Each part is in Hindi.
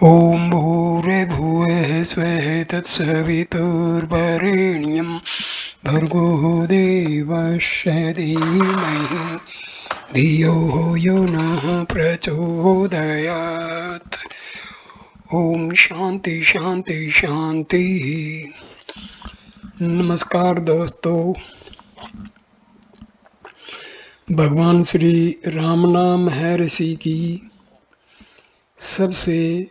ॐ भूर्भुवः स्वः तत्सवितुर्वरेण्यं भर्गो देवस्य धीमहि धियो यो नः प्रचोदयात्। ओम शांति शांति शांति। नमस्कार दोस्तों, भगवान श्री राम नाम है ऋषि की सबसे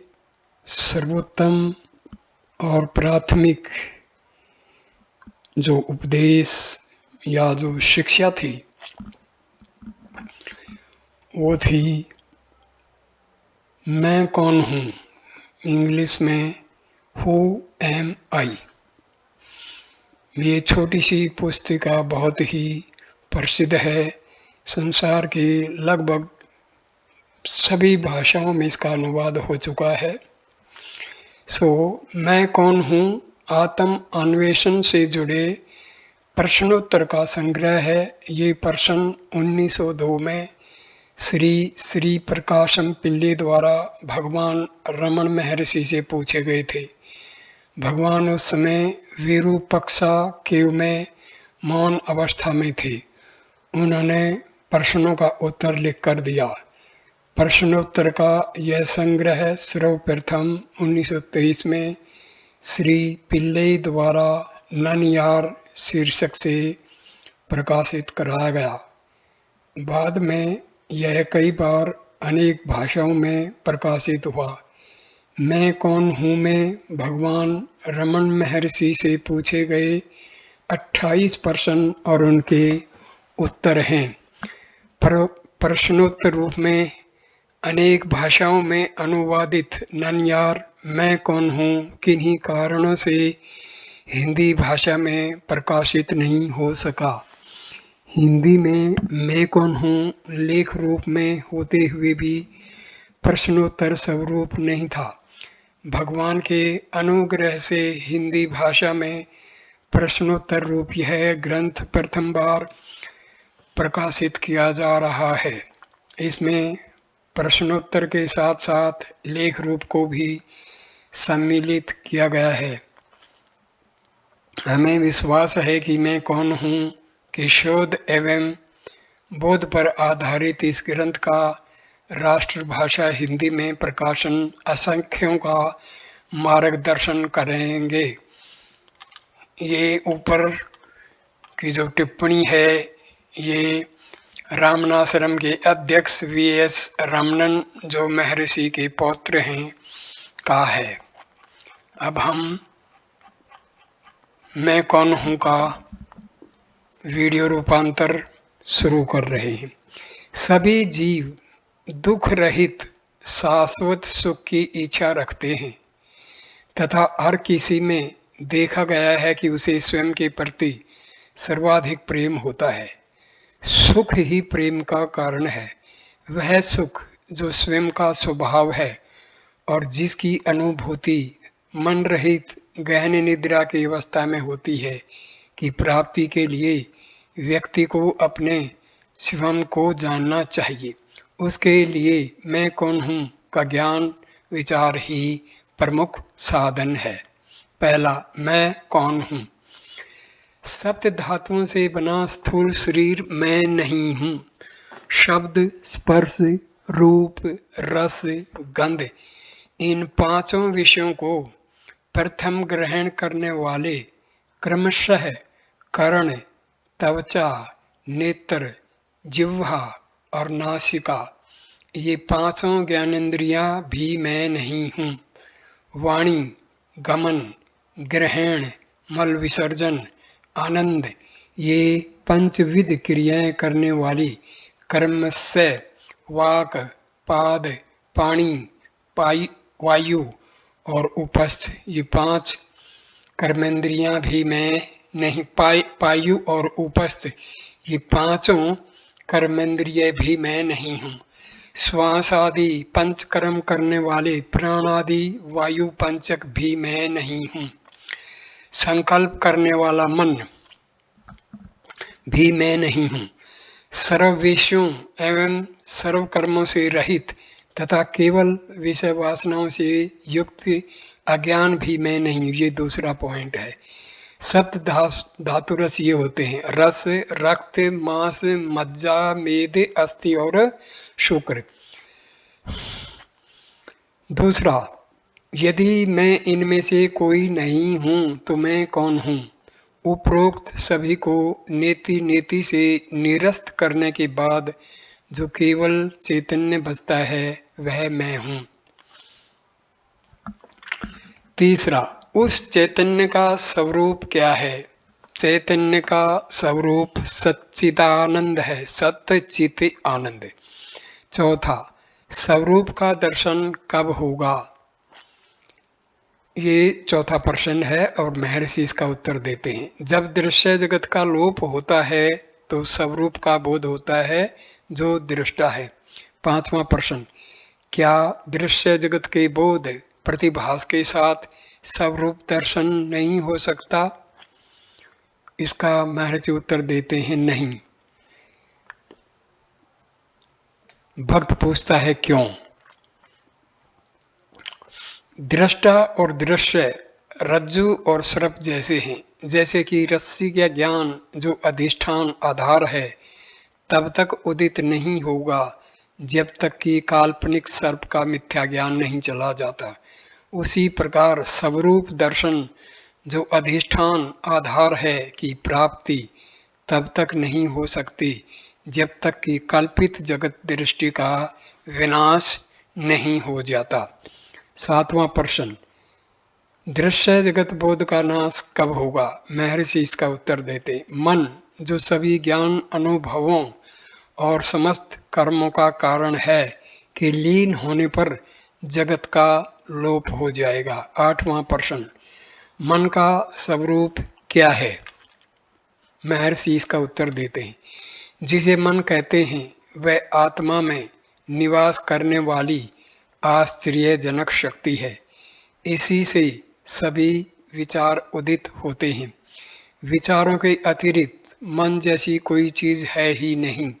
सर्वोत्तम और प्राथमिक जो उपदेश या जो शिक्षा थी वो थी मैं कौन हूँ। इंग्लिश में हु एम आई। ये छोटी सी पुस्तिका बहुत ही प्रसिद्ध है। संसार की लगभग सभी भाषाओं में इसका अनुवाद हो चुका है। मैं कौन हूँ आत्म अन्वेषण से जुड़े प्रश्नोत्तर का संग्रह है। ये प्रश्न 1902 में श्री प्रकाशम पिल्ली द्वारा भगवान रमण महर्षि से पूछे गए थे। भगवान उस समय विरूपक्षा केव में मौन अवस्था में थे। उन्होंने प्रश्नों का उत्तर लिख कर दिया। प्रश्नोत्तर का यह संग्रह सर्वप्रथम 1923 में श्री पिल्लई द्वारा ननियार शीर्षक से प्रकाशित कराया गया। बाद में यह कई बार अनेक भाषाओं में प्रकाशित हुआ। मैं कौन हूँ में भगवान रमण महर्षि से पूछे गए 28 प्रश्न और उनके उत्तर हैं। प्रश्नोत्तर रूप में अनेक भाषाओं में अनुवादित ननियार मैं कौन हूँ किन्हीं कारणों से हिंदी भाषा में प्रकाशित नहीं हो सका। हिंदी में मैं कौन हूँ लेख रूप में होते हुए भी प्रश्नोत्तर स्वरूप नहीं था। भगवान के अनुग्रह से हिंदी भाषा में प्रश्नोत्तर रूप यह ग्रंथ प्रथम बार प्रकाशित किया जा रहा है। इसमें प्रश्नोत्तर के साथ साथ लेख रूप को भी सम्मिलित किया गया है। हमें विश्वास है कि मैं कौन हूँ कि शोध एवं बोध पर आधारित इस ग्रंथ का राष्ट्रभाषा हिंदी में प्रकाशन असंख्यों का मार्गदर्शन करेंगे। ये ऊपर की जो टिप्पणी है ये रामनाश्रम के अध्यक्ष वी.एस. रमणन जो महर्षि के पौत्र हैं का है। अब हम मैं कौन हूँ का वीडियो रूपांतर शुरू कर रहे हैं। सभी जीव दुख रहित शाश्वत सुख की इच्छा रखते हैं तथा हर किसी में देखा गया है कि उसे स्वयं के प्रति सर्वाधिक प्रेम होता है। सुख ही प्रेम का कारण है। वह सुख जो स्वयं का स्वभाव है और जिसकी अनुभूति मन रहित गहन निद्रा की अवस्था में होती है की प्राप्ति के लिए व्यक्ति को अपने शिवम को जानना चाहिए। उसके लिए मैं कौन हूँ का ज्ञान विचार ही प्रमुख साधन है। पहला, मैं कौन हूँ। सप्त धातुओं से बना स्थूल शरीर मैं नहीं हूँ। शब्द, स्पर्श, रूप, रस, गंध इन पांचों विषयों को प्रथम ग्रहण करने वाले क्रमशः कर्ण, त्वचा, नेत्र, जिह्वा और नासिका ये पांचों ज्ञानेंद्रियां भी मैं नहीं हूँ। वाणी, गमन, ग्रहण, मल विसर्जन, आनंद ये पंचविध क्रियाएं करने वाली कर्मस्य वाक, पाद, पाणी, वायु और उपस्थ ये पांच कर्मेंद्रियां भी मैं नहीं। पायु और उपस्थ ये पांचों कर्मेंद्रिय भी मैं नहीं हूँ। श्वास आदि पंच कर्म करने वाले प्राण आदि वायु पंचक भी मैं नहीं हूँ। संकल्प करने वाला मन भी मैं नहीं हूँ। सर्व विषयों एवं सर्व कर्मों से रहित तथा केवल विषय वासनाओं से युक्त अज्ञान भी मैं नहीं। ये दूसरा पॉइंट है। सप्त धातु रस ये होते हैं: रस, रक्त, मांस, मज्जा, मेद, अस्थि और शुक्र। दूसरा, यदि मैं इनमें से कोई नहीं हूँ तो मैं कौन हूँ? उपरोक्त सभी को नेति नेति से निरस्त करने के बाद जो केवल चैतन्य बचता है वह मैं हूँ। तीसरा, उस चैतन्य का स्वरूप क्या है? चैतन्य का स्वरूप सच्चिदानंद है, सत्य चित आनंद। चौथा, स्वरूप का दर्शन कब होगा? ये चौथा प्रश्न है और महर्षि इसका उत्तर देते हैं। जब दृश्य जगत का लोप होता है तो स्वरूप का बोध होता है जो दृष्टा है। पांचवा प्रश्न, क्या दृश्य जगत के बोध प्रतिभास के साथ स्वरूप दर्शन नहीं हो सकता? इसका महर्षि उत्तर देते हैं, नहीं। भक्त पूछता है, क्यों? दृष्टा और दृश्य रज्जु और सर्प जैसे हैं। जैसे कि रस्सी का ज्ञान जो अधिष्ठान आधार है तब तक उदित नहीं होगा जब तक कि काल्पनिक सर्प का मिथ्या ज्ञान नहीं चला जाता, उसी प्रकार स्वरूप दर्शन जो अधिष्ठान आधार है की प्राप्ति तब तक नहीं हो सकती जब तक कि कल्पित जगत दृष्टि का विनाश नहीं हो जाता। सातवां प्रश्न, दृश्य जगत बोध का नाश कब होगा? महर्षि इसका उत्तर देते, मन जो सभी ज्ञान अनुभवों और समस्त कर्मों का कारण है कि लीन होने पर जगत का लोप हो जाएगा। आठवां प्रश्न, मन का स्वरूप क्या है? महर्षि इसका उत्तर देते हैं, जिसे मन कहते हैं वह आत्मा में निवास करने वाली आश्चर्यजनक शक्ति है। इसी से सभी विचार उदित होते हैं। विचारों के अतिरिक्त मन जैसी कोई चीज है ही नहीं,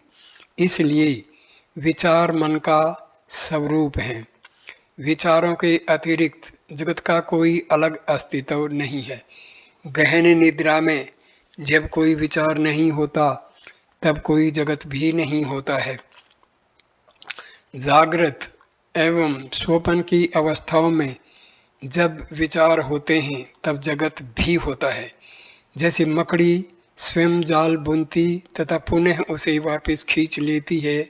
इसलिए विचार मन का स्वरूप है। विचारों के अतिरिक्त जगत का कोई अलग अस्तित्व नहीं है। गहन निद्रा में जब कोई विचार नहीं होता तब कोई जगत भी नहीं होता है। जागृत एवं स्वप्न की अवस्थाओं में जब विचार होते हैं तब जगत भी होता है। जैसे मकड़ी स्वयं जाल बुनती तथा पुनः उसे वापस खींच लेती है,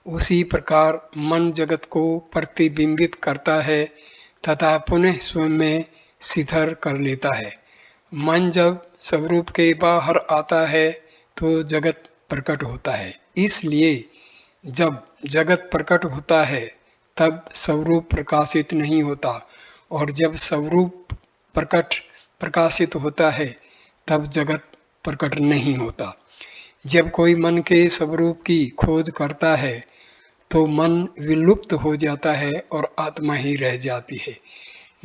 उसी प्रकार मन जगत को प्रतिबिंबित करता है तथा पुनः स्वयं में शिथिल कर लेता है। मन जब स्वरूप के बाहर आता है तो जगत प्रकट होता है। इसलिए जब जगत प्रकट होता है तब स्वरूप प्रकाशित नहीं होता, और जब स्वरूप प्रकाशित होता है तब जगत प्रकट नहीं होता। जब कोई मन के स्वरूप की खोज करता है तो मन विलुप्त हो जाता है और आत्मा ही रह जाती है।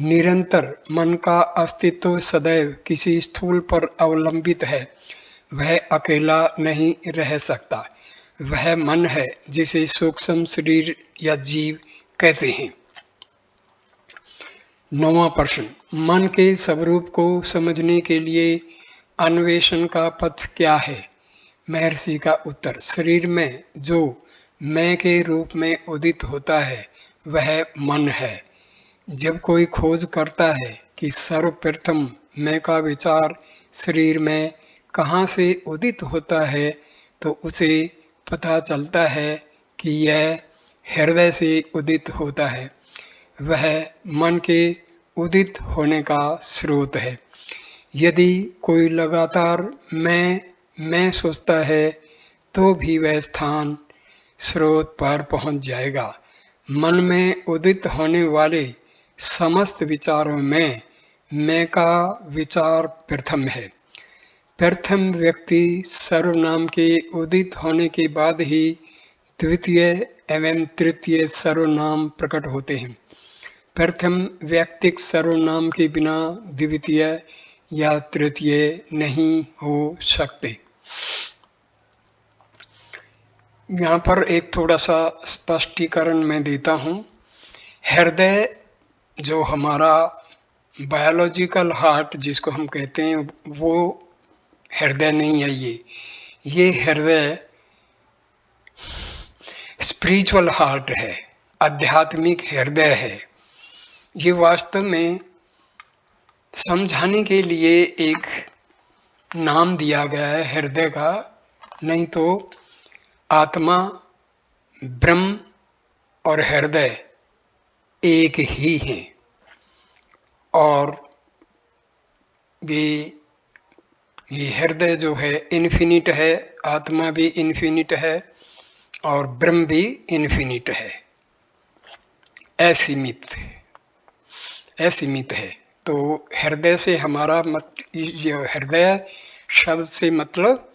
निरंतर मन का अस्तित्व सदैव किसी स्थूल पर अवलंबित है। वह अकेला नहीं रह सकता। वह मन है जिसे सूक्ष्म शरीर या जीव कहते हैं। नौवां प्रश्न, मन के स्वरूप को समझने के लिए अन्वेषण का पथ क्या है? महर्षि का उत्तर, शरीर में जो मैं के रूप में उदित होता है वह मन है। जब कोई खोज करता है कि सर्वप्रथम मैं का विचार शरीर में कहाँ से उदित होता है तो उसे पता चलता है कि यह हृदय से उदित होता है। वह मन के उदित होने का स्रोत है। यदि कोई लगातार मैं सोचता है तो भी वह स्थान स्रोत पर पहुंच जाएगा। मन में उदित होने वाले समस्त विचारों में मैं का विचार प्रथम है। प्रथम व्यक्ति सर्वनाम के उदित होने के बाद ही द्वितीय एवं तृतीय सर्वनाम प्रकट होते हैं। प्रथम व्यक्तिक सर्वनाम के बिना द्वितीय या तृतीय नहीं हो सकते। यहाँ पर एक थोड़ा सा स्पष्टीकरण मैं देता हूँ। हृदय जो हमारा बायोलॉजिकल हार्ट जिसको हम कहते हैं, वो हृदय नहीं है। ये हृदय स्पिरिचुअल हार्ट है, आध्यात्मिक हृदय है। ये वास्तव में समझाने के लिए एक नाम दिया गया है हृदय का, नहीं तो आत्मा, ब्रह्म और हृदय एक ही हैं। और ये हृदय जो है इन्फिनिट है, आत्मा भी इन्फिनिट है और ब्रह्म भी इन्फिनिट है, असीमित है। तो हृदय से हमारा हृदय शब्द से मतलब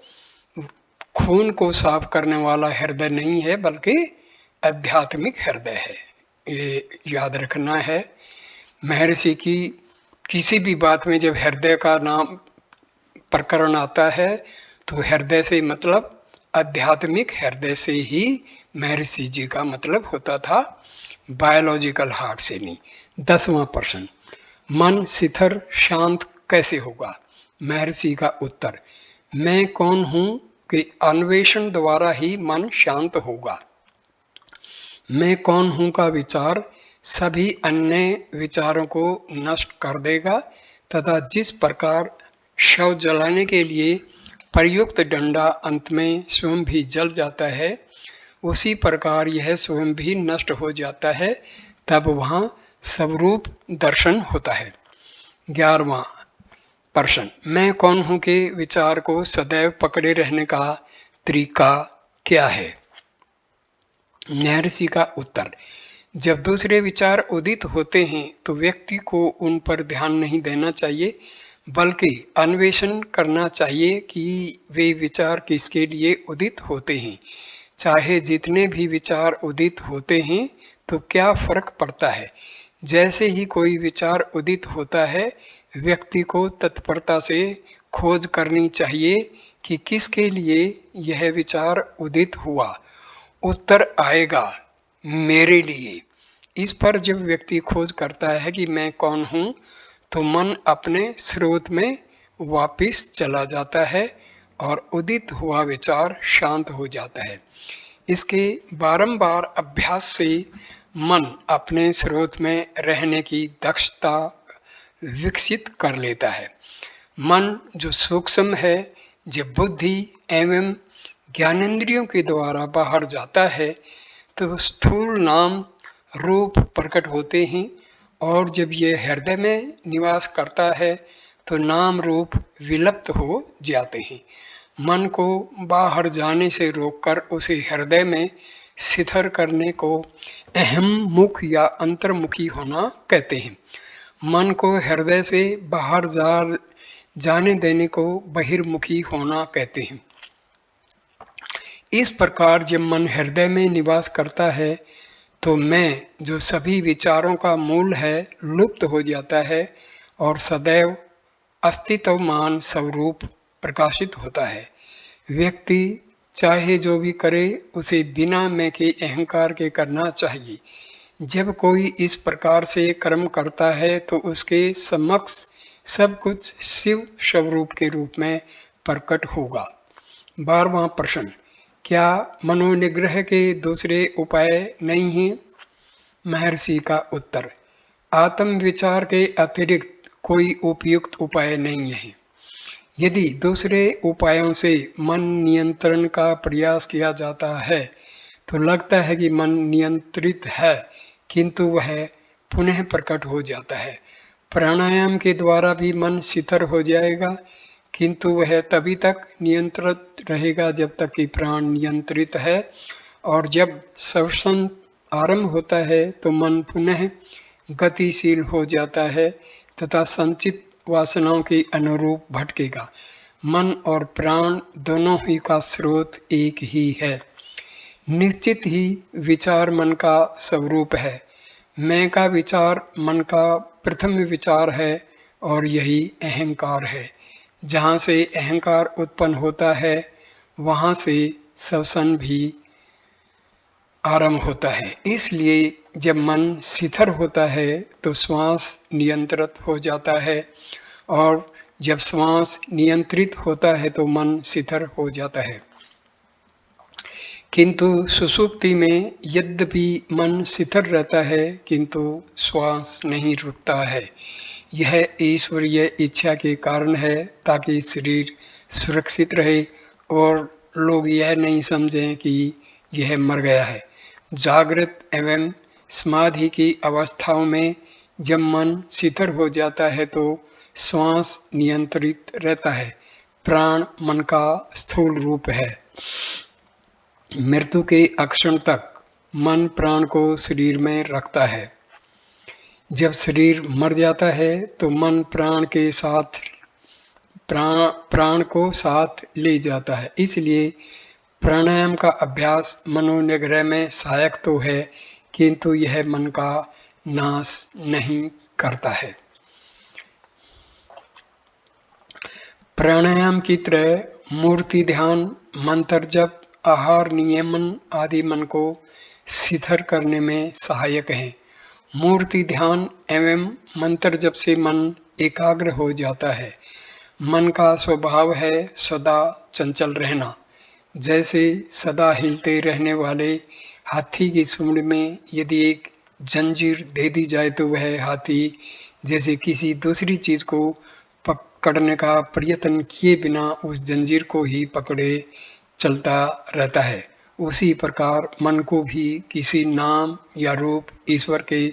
खून को साफ करने वाला हृदय नहीं है, बल्कि आध्यात्मिक हृदय है। ये याद रखना है। महर्षि की किसी भी बात में जब हृदय का नाम प्रकरण आता है तो हृदय से मतलब आध्यात्मिक हृदय से ही महर्षि जी का मतलब होता था, बायोलॉजिकल हार्ट से नहीं। 10वां प्रश्न, मन स्थिर शांत कैसे होगा? महर्षि का उत्तर, मैं कौन हूं कि अन्वेषण द्वारा ही मन शांत होगा। मैं कौन हूं का विचार सभी अन्य विचारों को नष्ट कर देगा तथा जिस प्रकार शव जलाने के लिए प्रयुक्त डंडा अंत में स्वयं भी जल जाता है, उसी प्रकार यह स्वयं भी नष्ट हो जाता है, तब वहाँ स्वरूप दर्शन होता है। 11वां प्रश्न, मैं कौन हूँ के विचार को सदैव पकड़े रहने का तरीका क्या है? महर्षि का उत्तर, जब दूसरे विचार उदित होते हैं तो व्यक्ति को उन पर ध्यान नहीं देना चाहिए, बल्कि अन्वेषण करना चाहिए कि वे विचार किसके लिए उदित होते हैं। चाहे जितने भी विचार उदित होते हैं तो क्या फर्क पड़ता है। जैसे ही कोई विचार उदित होता है, व्यक्ति को तत्परता से खोज करनी चाहिए कि किसके लिए यह विचार उदित हुआ। उत्तर आएगा, मेरे लिए। इस पर जब व्यक्ति खोज करता है कि मैं कौन हूँ, तो मन अपने स्रोत में वापिस चला जाता है और उदित हुआ विचार शांत हो जाता है। इसके बारंबार अभ्यास से मन अपने स्रोत में रहने की दक्षता विकसित कर लेता है। मन जो सूक्ष्म है, जब बुद्धि एवं ज्ञानेंद्रियों के द्वारा बाहर जाता है तो स्थूल नाम रूप प्रकट होते हैं, और जब ये हृदय में निवास करता है तो नाम रूप विलुप्त हो जाते हैं। मन को बाहर जाने से रोककर उसे हृदय में स्थिर करने को अहम मुख या अंतर्मुखी होना कहते हैं। मन को हृदय से बाहर जाने देने को बहिर्मुखी होना कहते हैं। इस प्रकार जब मन हृदय में निवास करता है तो मैं जो सभी विचारों का मूल है लुप्त हो जाता है और सदैव अस्तित्वमान स्वरूप प्रकाशित होता है। व्यक्ति चाहे जो भी करे उसे बिना मैं के अहंकार के करना चाहिए। जब कोई इस प्रकार से कर्म करता है तो उसके समक्ष सब कुछ शिव स्वरूप के रूप में प्रकट होगा। 12वां प्रश्न, क्या मनोनिग्रह के दूसरे उपाय नहीं हैं? महर्षि का उत्तर, आत्म विचार के अतिरिक्त कोई उपयुक्त उपाय नहीं है। यदि दूसरे उपायों से मन नियंत्रण का प्रयास किया जाता है तो लगता है कि मन नियंत्रित है, किंतु वह पुनः प्रकट हो जाता है। प्राणायाम के द्वारा भी मन स्थिर हो जाएगा, किंतु वह तभी तक नियंत्रित रहेगा जब तक कि प्राण नियंत्रित है, और जब श्वसन आरंभ होता है तो मन पुनः गतिशील हो जाता है तथा संचित वासनाओं के अनुरूप भटकेगा। मन और प्राण दोनों ही का स्रोत एक ही है। निश्चित ही विचार मन का स्वरूप है। मैं का विचार मन का प्रथम विचार है और यही अहंकार है। जहाँ से अहंकार उत्पन्न होता है वहाँ से श्वसन भी आरंभ होता है। इसलिए जब मन शिथिल होता है तो श्वास नियंत्रित हो जाता है, और जब श्वास नियंत्रित होता है तो मन शिथिल हो जाता है। किंतु सुषुप्ति में यद्यपि मन शिथिल रहता है, किंतु श्वास नहीं रुकता है। यह ईश्वरीय इच्छा के कारण है, ताकि शरीर सुरक्षित रहे और लोग यह नहीं समझें कि यह मर गया है। जागृत एवं समाधि की अवस्थाओं में जब मन शिथिल हो जाता है तो श्वास नियंत्रित रहता है। प्राण मन का स्थूल रूप है। मृत्यु के क्षण तक मन प्राण को शरीर में रखता है। जब शरीर मर जाता है तो मन प्राण को साथ ले जाता है। इसलिए प्राणायाम का अभ्यास मनोनिग्रह में सहायक तो है, किंतु यह मन का नाश नहीं करता है। प्राणायाम की तरह मूर्ति ध्यान, मंत्र जप, आहार नियमन आदि मन को शिथिल करने में सहायक हैं। मूर्ति ध्यान एवं मंत्र जप से मन एकाग्र हो जाता है। मन का स्वभाव है सदा चंचल रहना। जैसे सदा हिलते रहने वाले हाथी की सूंड में यदि एक जंजीर दे दी जाए तो वह हाथी जैसे किसी दूसरी चीज को पकड़ने का प्रयत्न किए बिना उस जंजीर को ही पकड़े चलता रहता है। उसी प्रकार मन को भी किसी नाम या रूप ईश्वर के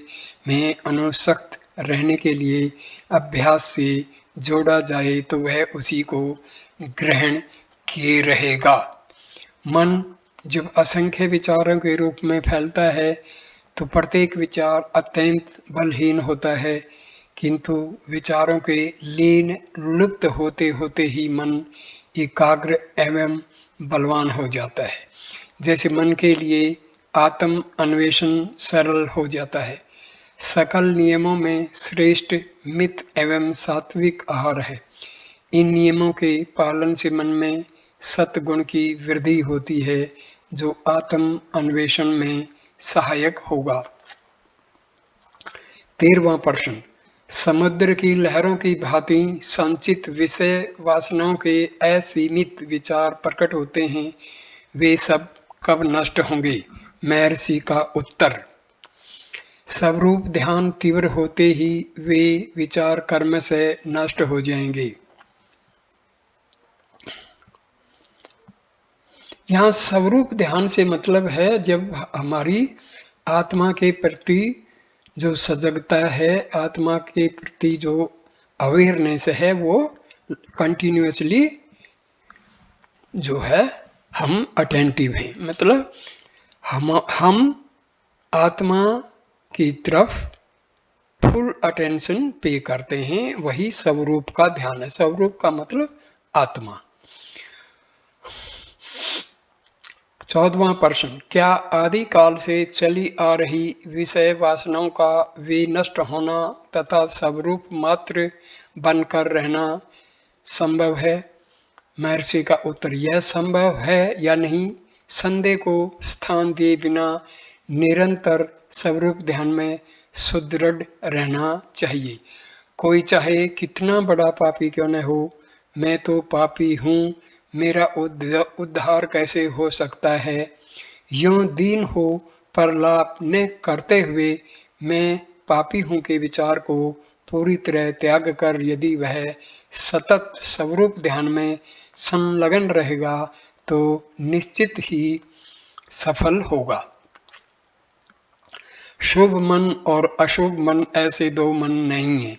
में अनुसक्त रहने के लिए अभ्यास से जोड़ा जाए तो वह उसी को ग्रहण किए रहेगा। मन जब असंख्य विचारों के रूप में फैलता है तो प्रत्येक विचार अत्यंत बलहीन होता है, किंतु विचारों के लीन लुप्त होते होते ही मन एकाग्र एवं बलवान हो जाता है। जैसे मन के लिए आत्म अन्वेषण सरल हो जाता है। सकल नियमों में श्रेष्ठ मित एवं सात्विक आहार है। इन नियमों के पालन से मन में सत्गुण की वृद्धि होती है, जो आत्म अन्वेषण में सहायक होगा। 13वां प्रश्न, समुद्र की लहरों की भांति संचित विषय वासनाओं के असीमित विचार प्रकट होते हैं, वे सब कब नष्ट होंगे? महर्षि का उत्तर, स्वरूप ध्यान तीव्र होते ही वे विचार कर्म से नष्ट हो जाएंगे। यहाँ स्वरूप ध्यान से मतलब है जब हमारी आत्मा के प्रति जो सजगता है, आत्मा के प्रति जो अवेयरनेस है, वो कंटिन्यूअसली जो है हम अटेंटिव हैं। मतलब हम आत्मा की तरफ फुल अटेंशन पे करते हैं, वही स्वरूप का ध्यान है। स्वरूप का मतलब आत्मा। 14वां प्रश्न, क्या आदिकाल से चली आ रही विषय वासनाओं का वे नष्ट होना तथा स्वरूप मात्र बनकर रहना संभव है? महर्षि का उत्तर, यह संभव है या नहीं, संदेह को स्थान दिए बिना निरंतर स्वरूप ध्यान में सुदृढ़ रहना चाहिए। कोई चाहे कितना बड़ा पापी क्यों न हो, मैं तो पापी हूँ, मेरा उद्धार कैसे हो सकता है, यूं दीन हो प्रलाप न करते हुए मैं पापी हूँ के विचार को पूरी तरह त्याग कर यदि वह सतत स्वरूप ध्यान में संलग्न रहेगा तो निश्चित ही सफल होगा। शुभ मन और अशुभ मन ऐसे दो मन नहीं है,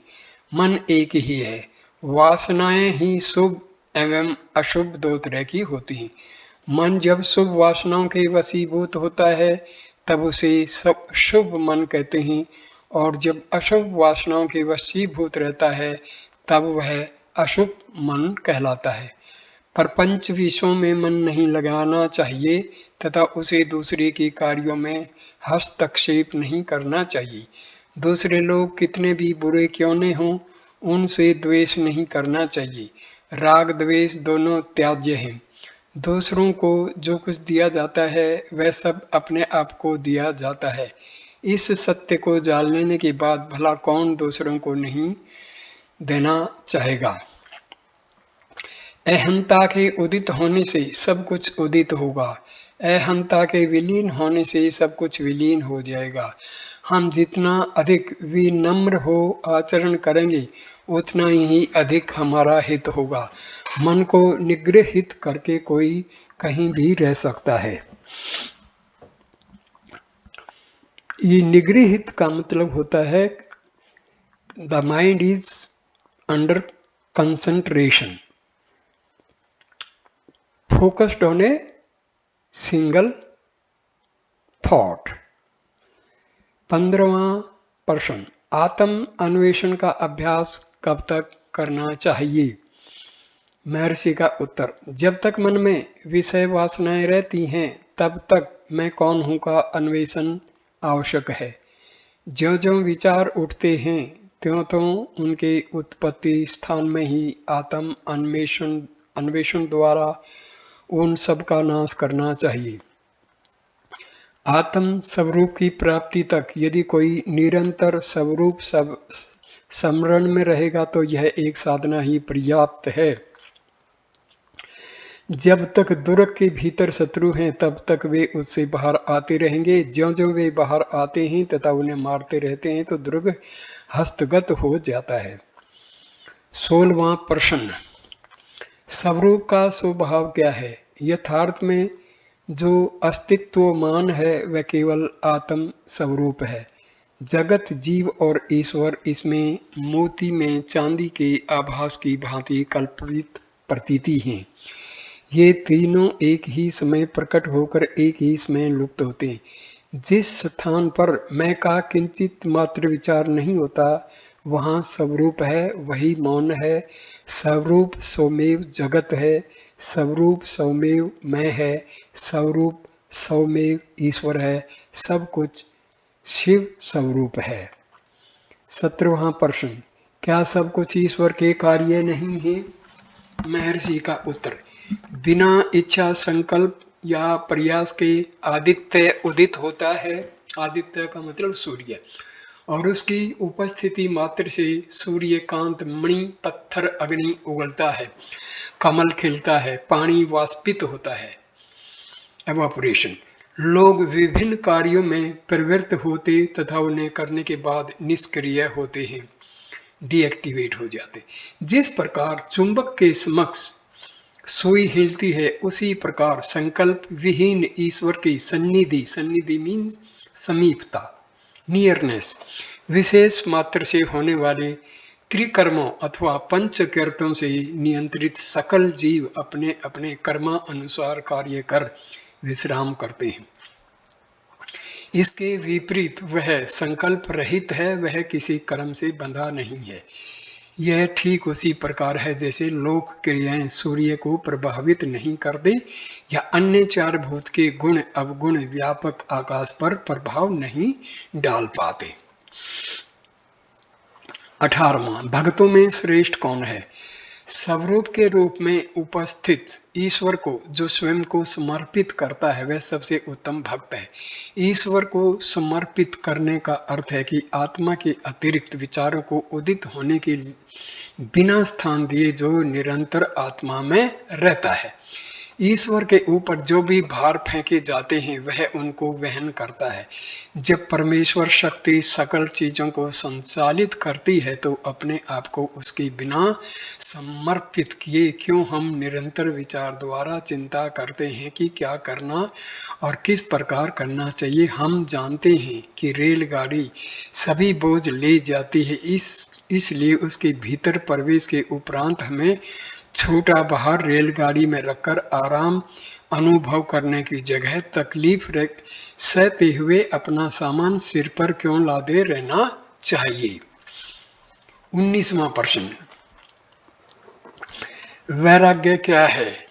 मन एक ही है। वासनाएं ही शुभ एवं अशुभ दो तरह की होती हैं। मन जब शुभ वासनाओं के वशीभूत होता है तब उसे शुभ मन कहते हैं, और जब अशुभ वासनाओं के वशीभूत रहता है तब वह अशुभ मन कहलाता है। प्रपंच विषयों में मन नहीं लगाना चाहिए तथा उसे दूसरे के कार्यों में हस्तक्षेप नहीं करना चाहिए। दूसरे लोग कितने भी बुरे क्यों न हों, उनसे द्वेष नहीं करना चाहिए। राग द्वेष दोनों त्याज्य हैं। दूसरों को जो कुछ दिया जाता है वह सब अपने आप को दिया जाता है। इस सत्य को जान लेने के बाद भला कौन दूसरों को नहीं देना चाहेगा। अहंता के उदित होने से सब कुछ उदित होगा। अहंता के विलीन होने से सब कुछ विलीन हो जाएगा। हम जितना अधिक विनम्र हो आचरण करेंगे उतना ही अधिक हमारा हित होगा। मन को निगृहित करके कोई कहीं भी रह सकता है। ये निगृहित का मतलब होता है the mind is under concentration, focused on a single thought. 15वां प्रश्न, आत्म अन्वेषण का अभ्यास कब तक करना चाहिए? महर्षि का उत्तर, जब तक मन में विषय वासनाएं रहती हैं तब तक मैं कौन हूं का अन्वेषण आवश्यक है। ज्यों-ज्यों विचार उठते हैं त्यों-त्यों उनके उत्पत्ति स्थान में ही आत्म अन्वेषण द्वारा उन सब का नाश करना चाहिए। आत्म स्वरूप की प्राप्ति तक यदि कोई निरंतर स्वरूप स्मरण में रहेगा तो यह एक साधना ही पर्याप्त है। जब तक दुर्ग के भीतर शत्रु हैं तब तक वे उससे बाहर आते रहेंगे। ज्यों-ज्यों वे बाहर आते हैं तथा उन्हें मारते रहते हैं तो दुर्ग हस्तगत हो जाता है। 16वां प्रश्न, स्वरूप का स्वभाव क्या है? यथार्थ में जो अस्तित्वमान है वह केवल आत्म स्वरूप है। जगत, जीव और ईश्वर इसमें मोती में चांदी के आभास की भांति कल्पित प्रतीति हैं। ये तीनों एक ही समय प्रकट होकर एक ही समय लुप्त होते हैं। जिस स्थान पर मैं का किंचित मात्र विचार नहीं होता वहाँ स्वरूप है, वही मौन है। स्वरूप स्वमेव जगत है, स्वरूप स्वमेव मैं है, स्वरूप स्वमेव ईश्वर है, सब कुछ शिव स्वरूप है। 17वां प्रश्न, क्या सब कुछ ईश्वर के कार्य नहीं है? महर्षि का उत्तर, बिना इच्छा संकल्प या प्रयास के आदित्य उदित होता है। आदित्य का मतलब सूर्य, और उसकी उपस्थिति मात्र से सूर्यकांत, मणि, पत्थर, अग्नि उगलता है, कमल खिलता है, पानी वाष्पित होता है, एवापोरेशन। लोग विभिन्न कार्यों में प्रवृत्त होते तथा उन्हें करने के बाद निष्क्रिय होते हैं, डीएक्टिवेट हो जाते। जिस प्रकार चुंबक के समक्ष सुई हिलती है उसी प्रकार संकल्प विहीन ईश्वर की सन्निधि मीन्स समीपता, नियरनेस, विशेष मात्र से होने वाले त्रिकर्मों अथवा पंचकृत्यों से नियंत्रित सकल जीव अपने अपने कर्मा अनुसार कार्य कर विश्राम करते हैं। इसके विपरीत वह संकल्प रहित है, वह किसी कर्म से बंधा नहीं है। यह ठीक उसी प्रकार है जैसे लोक क्रियाएं सूर्य को प्रभावित नहीं करते या अन्य चार भूत के गुण अवगुण व्यापक आकाश पर प्रभाव नहीं डाल पाते। 18वां, भक्तों में श्रेष्ठ कौन है? स्वरूप के रूप में उपस्थित ईश्वर को जो स्वयं को समर्पित करता है वह सबसे उत्तम भक्त है। ईश्वर को समर्पित करने का अर्थ है कि आत्मा के अतिरिक्त विचारों को उदित होने के बिना स्थान दिए जो निरंतर आत्मा में रहता है। ईश्वर के ऊपर जो भी भार फेंके जाते हैं वह उनको वहन करता है। जब परमेश्वर शक्ति सकल चीजों को संचालित करती है तो अपने आप को उसके बिना समर्पित किए क्यों हम निरंतर विचार द्वारा चिंता करते हैं कि क्या करना और किस प्रकार करना चाहिए। हम जानते हैं कि रेलगाड़ी सभी बोझ ले जाती है, इसलिए उसके भीतर प्रवेश के उपरांत हमें छोटा बाहर रेलगाड़ी में रखकर आराम अनुभव करने की जगह तकलीफ सहते हुए अपना सामान सिर पर क्यों लादे रहना चाहिए। 19वां प्रश्न, वैराग्य क्या है?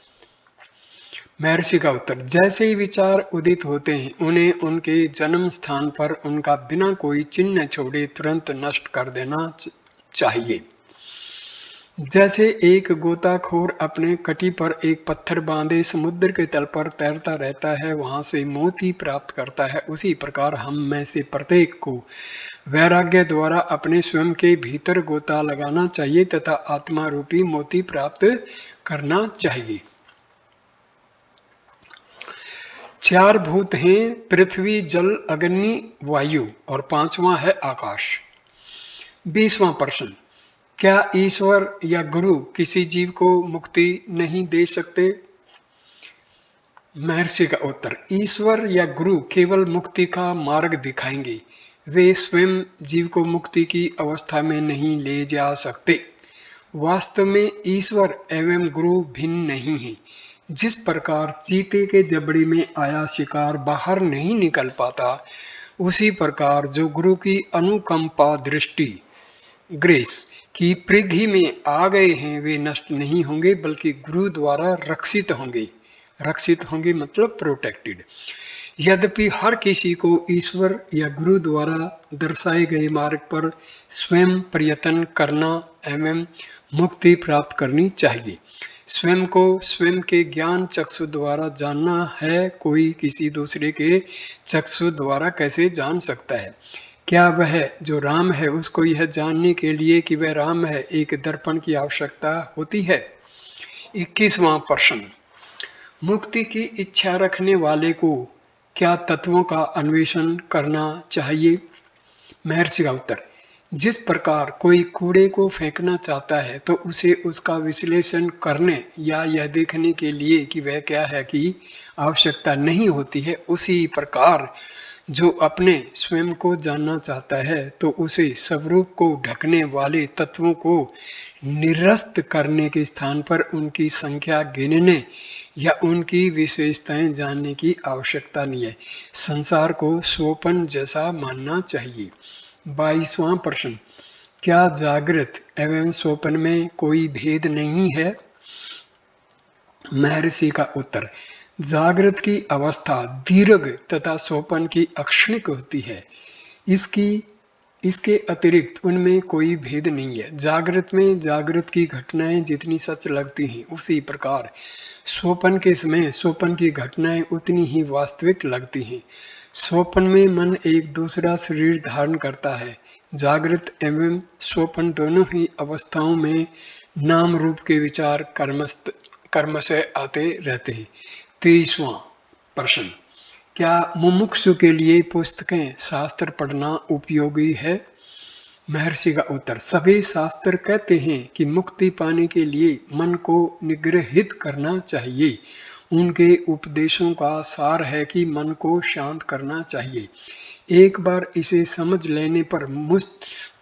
महर्षि का उत्तर, जैसे ही विचार उदित होते हैं उन्हें उनके जन्म स्थान पर उनका बिना कोई चिन्ह छोड़े तुरंत नष्ट कर देना चाहिए। जैसे एक गोताखोर अपने कटी पर एक पत्थर बांधे समुद्र के तल पर तैरता रहता है, वहां से मोती प्राप्त करता है, उसी प्रकार हम में से प्रत्येक को वैराग्य द्वारा अपने स्वयं के भीतर गोता लगाना चाहिए तथा आत्मा रूपी मोती प्राप्त करना चाहिए। 4 भूत हैं, पृथ्वी, जल, अग्नि, वायु और 5वां है आकाश। 20वां प्रश्न, क्या ईश्वर या गुरु किसी जीव को मुक्ति नहीं दे सकते? महर्षि का उत्तर, ईश्वर या गुरु केवल मुक्ति का मार्ग दिखाएंगे, वे स्वयं जीव को मुक्ति की अवस्था में नहीं ले जा सकते। वास्तव में ईश्वर एवं गुरु भिन्न नहीं है। जिस प्रकार चीते के जबड़े में आया शिकार बाहर नहीं निकल पाता, उसी प्रकार जो गुरु की अनुकंपा दृष्टि ग्रेस की परिधि में आ गए हैं, वे नष्ट नहीं होंगे बल्कि गुरु द्वारा रक्षित होंगे। रक्षित होंगे मतलब प्रोटेक्टेड। यद्यपि हर किसी को ईश्वर या गुरु द्वारा दर्शाए गए मार्ग पर स्वयं प्रयत्न करना एवं मुक्ति प्राप्त करनी चाहिए। स्वयं को स्वयं के ज्ञान चक्षु द्वारा जानना है, कोई किसी दूसरे के चक्षु द्वारा कैसे जान सकता है? क्या वह जो राम है उसको यह जानने के लिए कि वह राम है एक दर्पण की आवश्यकता होती है? 21वां प्रश्न, मुक्ति की इच्छा रखने वाले को क्या तत्वों का अन्वेषण करना चाहिए? महर्षि का उत्तर, जिस प्रकार कोई कूड़े को फेंकना चाहता है तो उसे उसका विश्लेषण करने या यह देखने के लिए कि वह क्या है की आवश्यकता नहीं होती है, उसी प्रकार जो अपने स्वयं को जानना चाहता है तो उसे स्वरूप को ढकने वाले तत्वों को निरस्त करने के स्थान पर उनकी संख्या गिनने या उनकी विशेषताएं जानने की आवश्यकता नहीं है। संसार को स्वप्न जैसा मानना चाहिए। 22वां प्रश्न, क्या जागृत एवं स्वप्न में कोई भेद नहीं है? महर्षि का उत्तर, जागृत की अवस्था दीर्घ तथा स्वप्न की अक्षणिक होती है। इसके अतिरिक्त उनमें कोई भेद नहीं है। जागृत में जागृत की घटनाएं जितनी सच लगती हैं, उसी प्रकार स्वप्न के समय स्वप्न की घटनाएं उतनी ही वास्तविक लगती हैं। स्वप्न में मन एक दूसरा शरीर धारण करता है। जागृत एवं स्वप्न दोनों ही अवस्थाओं में नाम रूप के विचार कर्म से आते रहते हैं। 23वां प्रश्न, क्या मुमुक्षु के लिए पुस्तकें शास्त्र पढ़ना उपयोगी है? महर्षि का उत्तर, सभी शास्त्र कहते हैं कि मुक्ति पाने के लिए मन को निग्रहित करना चाहिए। उनके उपदेशों का सार है कि मन को शांत करना चाहिए। एक बार इसे समझ लेने पर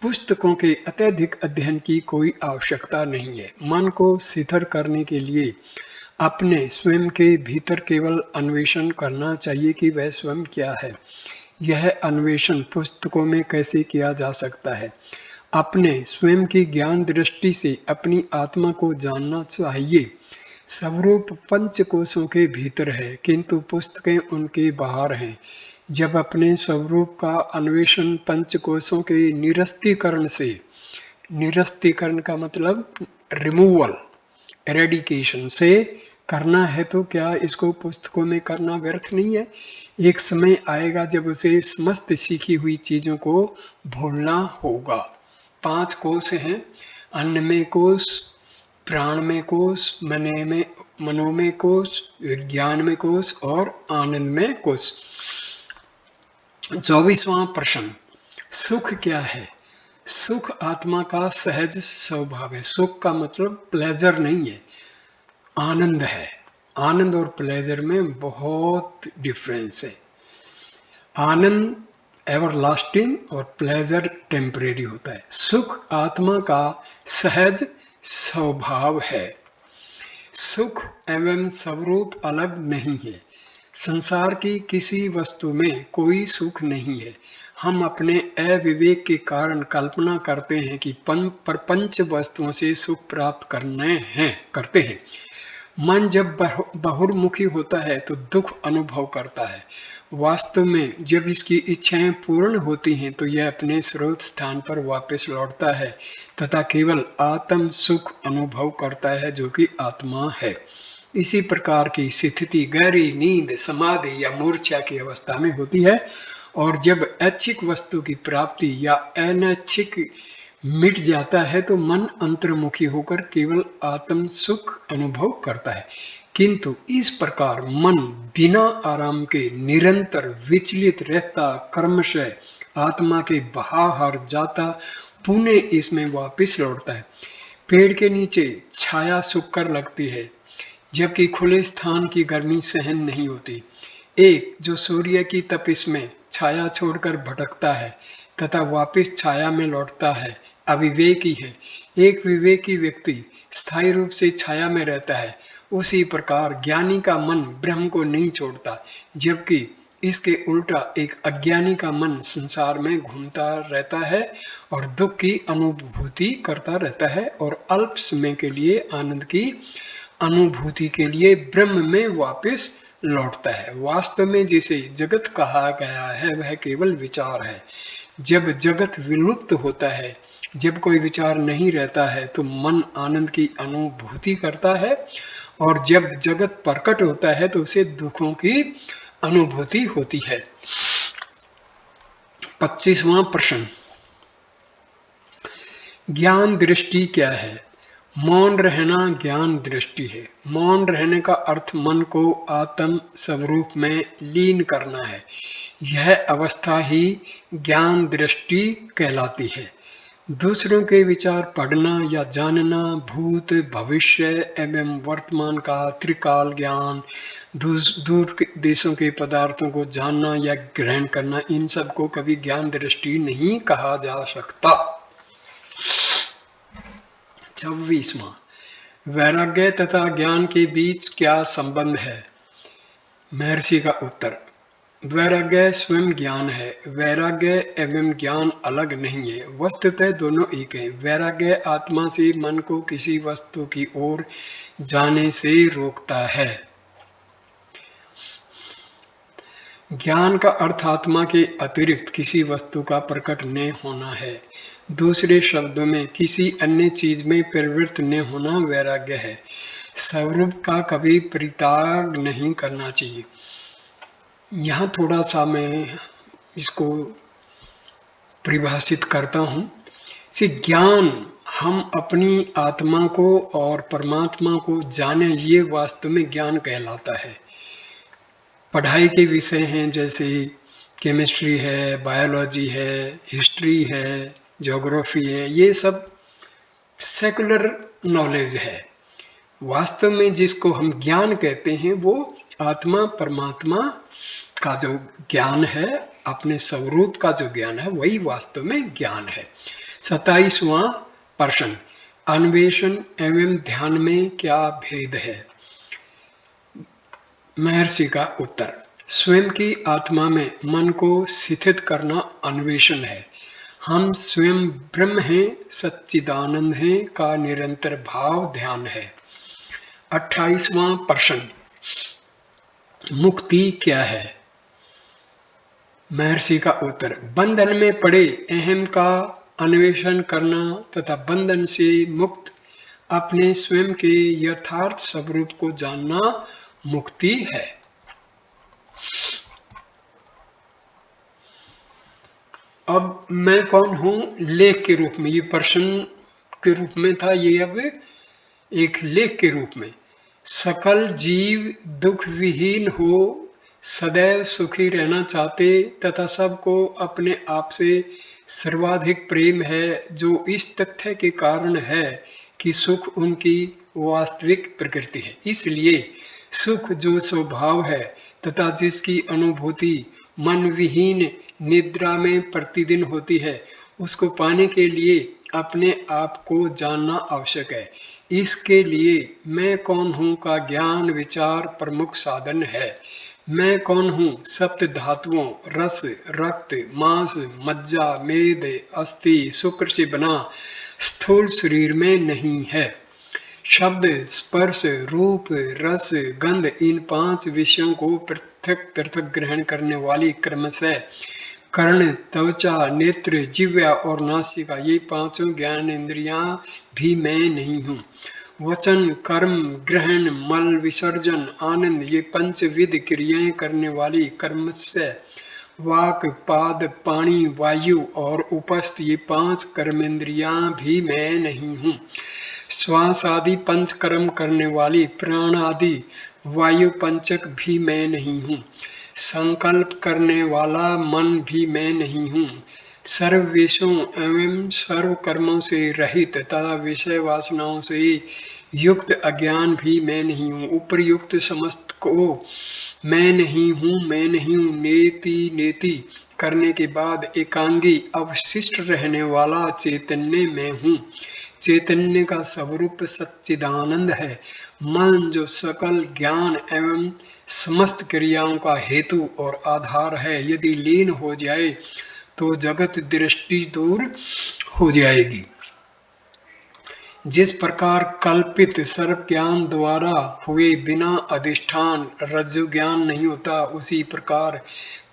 पुस्तकों के अत्यधिक अध्ययन की कोई आवश्यकता नहीं है। मन को शिथिल करने के लिए अपने स्वयं के भीतर केवल अन्वेषण करना चाहिए कि वह स्वयं क्या है। यह अन्वेषण पुस्तकों में कैसे किया जा सकता है? अपने स्वयं की ज्ञान दृष्टि से अपनी आत्मा को जानना चाहिए। स्वरूप पंचकोशों के भीतर है, किंतु पुस्तकें उनके बाहर हैं। जब अपने स्वरूप का अन्वेषण पंचकोशों के निरस्तीकरण से, निरस्तीकरण का मतलब रिमूवल, एरेडिकेशन से करना है, तो क्या इसको पुस्तकों में करना व्यर्थ नहीं है? एक समय आएगा जब उसे समस्त सीखी हुई चीजों को भूलना होगा। 5 कोश हैं, अन्न में कोश, प्राण में कोश, मनो में कोश, विज्ञान में कोश और आनंद में कोश। 24वां प्रश्न, सुख क्या है? सुख आत्मा का सहज स्वभाव है। सुख का मतलब प्लेजर नहीं है, आनंद है। आनंद और प्लेजर में बहुत डिफरेंस है। आनंद एवरलास्टिंग और प्लेजर टेम्परेरी होता है। सुख आत्मा का सहज स्वभाव है। सुख एवं स्वरूप अलग नहीं है। संसार की किसी वस्तु में कोई सुख नहीं है। हम अपने अविवेक के कारण कल्पना करते हैं कि प्रपंच वस्तुओं से सुख प्राप्त करते हैं। मन जब बहुर्मुखी होता है तो दुख अनुभव करता है। वास्तव में जब इसकी इच्छाएं पूर्ण होती हैं तो यह अपने स्रोत स्थान पर वापस लौटता है तथा केवल आत्म सुख अनुभव करता है जो कि आत्मा है। इसी प्रकार की स्थिति गहरी नींद, समाधि या मूर्छा की अवस्था में होती है और जब ऐच्छिक वस्तु की प्राप्ति या अनैच्छिक मिट जाता है तो मन अंतर्मुखी होकर केवल आत्म सुख अनुभव करता है। किंतु इस प्रकार मन बिना आराम के निरंतर विचलित रहता क्रमशः आत्मा के बाहर जाता पुनः इसमें वापस लौटता है। पेड़ के नीचे छाया सुखकर लगती है जबकि खुले स्थान की गर्मी सहन नहीं होती। एक जो सूर्य की तपिश में छाया छोड़कर भटकता है तथा वापस छाया में लौटता है अविवेकी है। एक विवेकी व्यक्ति स्थायी रूप से छाया में रहता है। उसी प्रकार ज्ञानी का मन ब्रह्म को नहीं छोड़ता, जबकि इसके उल्टा एक अज्ञानी का मन संसार में घूमता रहता है और दुख की अनुभूति करता रहता है और अल्प समय के लिए आनंद की अनुभूति के लिए ब्रह्म में वापस लौटता है। वास्तव में जिसे जगत कहा गया है वह केवल विचार है। जब जगत विलुप्त होता है, जब कोई विचार नहीं रहता है तो मन आनंद की अनुभूति करता है और जब जगत प्रकट होता है तो उसे दुखों की अनुभूति होती है। 25वां प्रश्न, ज्ञान दृष्टि क्या है? मौन रहना ज्ञान दृष्टि है। मौन रहने का अर्थ मन को आत्म स्वरूप में लीन करना है। यह अवस्था ही ज्ञान दृष्टि कहलाती है। दूसरों के विचार पढ़ना या जानना, भूत भविष्य एवं वर्तमान का त्रिकाल ज्ञान, दूर देशों के पदार्थों को जानना या ग्रहण करना, इन सब को कभी ज्ञान दृष्टि नहीं कहा जा सकता। 26वां, वैराग्य तथा ज्ञान के बीच क्या संबंध है? महर्षि का उत्तर, वैराग्य स्वयं ज्ञान है। वैराग्य एवं ज्ञान अलग नहीं है, वस्तुतः दोनों एक है। वैराग्य आत्मा से मन को किसी वस्तु की ओर जाने से रोकता है। ज्ञान का अर्थ आत्मा के अतिरिक्त किसी वस्तु का प्रकट न होना है। दूसरे शब्दों में किसी अन्य चीज में प्रवृत्त न होना वैराग्य है। स्वरूप का कभी परित्याग नहीं करना चाहिए। यहाँ थोड़ा सा मैं इसको परिभाषित करता हूँ। से ज्ञान, हम अपनी आत्मा को और परमात्मा को जाने, ये वास्तव में ज्ञान कहलाता है। पढ़ाई के विषय हैं जैसे केमिस्ट्री है, बायोलॉजी है, हिस्ट्री है, ज्योग्राफी है, ये सब सेकुलर नॉलेज है। वास्तव में जिसको हम ज्ञान कहते हैं वो आत्मा परमात्मा का जो ज्ञान है, अपने स्वरूप का जो ज्ञान है, वही वास्तव में ज्ञान है। 27वां प्रश्न, अन्वेषण एवं ध्यान में क्या भेद है? महर्षि का उत्तर, स्वयं की आत्मा में मन को स्थित करना अन्वेषण है। हम स्वयं ब्रह्म हैं, सच्चिदानंद हैं का निरंतर भाव ध्यान है। 28वां प्रश्न, मुक्ति क्या है? महर्षि का उत्तर, बंधन में पड़े अहम का अन्वेषण करना तथा बंधन से मुक्त अपने स्वयं के यथार्थ स्वरूप को जानना मुक्ति है। अब मैं कौन हूं लेख के रूप में, ये प्रश्न के रूप में था, ये अब एक लेख के रूप में। सकल जीव दुख विहीन हो सदैव सुखी रहना चाहते तथा सबको अपने आप से सर्वाधिक प्रेम है, जो इस तथ्य के कारण है कि सुख उनकी वास्तविक प्रकृति है। इसलिए सुख जो स्वभाव है तथा जिसकी अनुभूति मन विहीन निद्रा में प्रतिदिन होती है, उसको पाने के लिए अपने आप को जानना आवश्यक है। इसके लिए मैं कौन हूँ का ज्ञान विचार प्रमुख साधन है। मैं कौन हूँ सप्त धातुओं रस, रक्त, मांस, मज्जा, मेद, अस्थि, शुक्र से बना स्थूल शरीर में नहीं है। शब्द, स्पर्श, रूप, रस, गंध इन 5 विषयों को पृथक-पृथक ग्रहण करने वाली क्रमशः कर्ण, त्वचा, नेत्र, जिह्वा और नासिका ये 5 ज्ञानेंद्रियां भी मैं नहीं हूँ। वचन, कर्म, ग्रहण, मल विसर्जन, आनंद ये 5 विध क्रियाएं करने वाली कर्मशः वाक, पाद, पाणी, वायु और उपस्थ ये 5 कर्मेंद्रियां भी मैं नहीं हूँ। श्वास आदि 5 कर्म करने वाली प्राण आदि वायु पंचक भी मैं नहीं हूँ। संकल्प करने वाला मन भी मैं नहीं हूँ। सर्व विषयों एवं सर्व कर्मों से रहित तथा विषय वासनाओं से युक्त अज्ञान भी मैं नहीं हूँ। उपरयुक्त समस्त को मैं नहीं हूँ नेति नेति करने के बाद एकांगी अवशिष्ट रहने वाला चैतन्य मैं हूँ। चैतन्य का स्वरूप सच्चिदानंद है। मन जो सकल ज्ञान एवं समस्त क्रियाओं का हेतु और आधार है, यदि लीन हो जाए तो जगत दृष्टि दूर हो जाएगी। जिस प्रकार कल्पित सर्व ज्ञान द्वारा हुए बिना अधिष्ठान रज्जु ज्ञान नहीं होता, उसी प्रकार